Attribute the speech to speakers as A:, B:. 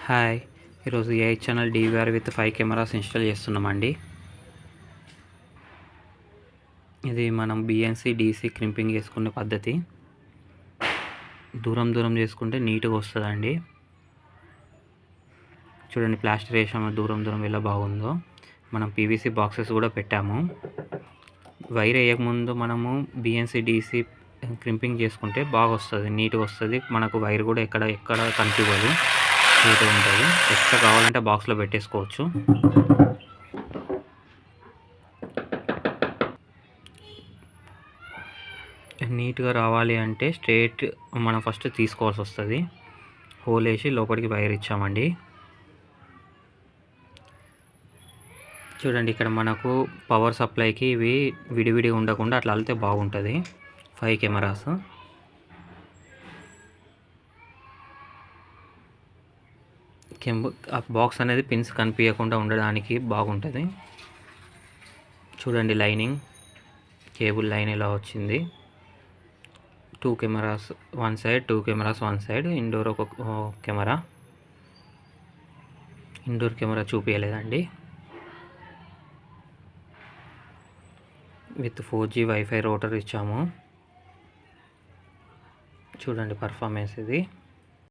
A: Hi, ఈరోజు 8 channel DVR with 5 cameras install చేస్తున్నామండి. ఇది మనం BNC DC క్రింపింగ్ చేసుకునే పద్ధతి. దూరం చేసుకుంటే నీట్గా వస్తుందండి. చూడండి, ప్లాస్టర్ వేసాము, దూరం ఎలా బాగుందో. మనం PVC బాక్సెస్ కూడా పెట్టాము. వైర్ వేయకముందు మనము BNC DC క్రింపింగ్ చేసుకుంటే బాగా వస్తుంది, నీట్గా వస్తుంది. మనకు వైర్ కూడా ఎక్కడ కనిపించదు, నీట్గా ఉంటుంది. ఎక్స్ట్రా కావాలంటే బాక్స్లో పెట్టేసుకోవచ్చు. నీట్గా రావాలి అంటే స్ట్రైట్ మనం ఫస్ట్ తీసుకోవాల్సి వస్తుంది. హోల్ వేసి లోపలికి వైర్ ఇచ్చామండి. చూడండి, ఇక్కడ మనకు పవర్ సప్లైకి ఇవి విడివిడి ఉండకుండా అట్లా వెళ్తే బాగుంటుంది. 5 కెమెరాస్. బాక్స్ అనేది పిన్స్ కనిపించకుండా ఉండడానికి బాగుంటుంది. చూడండి, లైనింగ్ కేబుల్ లైన్ ఇలా వచ్చింది. 2 cameras one side, 2 cameras one side. Indoor ఒక కెమెరా. ఇండోర్ కెమెరా చూపించలేదండి. విత్ 4G వైఫై రోటర్ ఇచ్చాము. చూడండి పర్ఫార్మెన్స్ ఇది.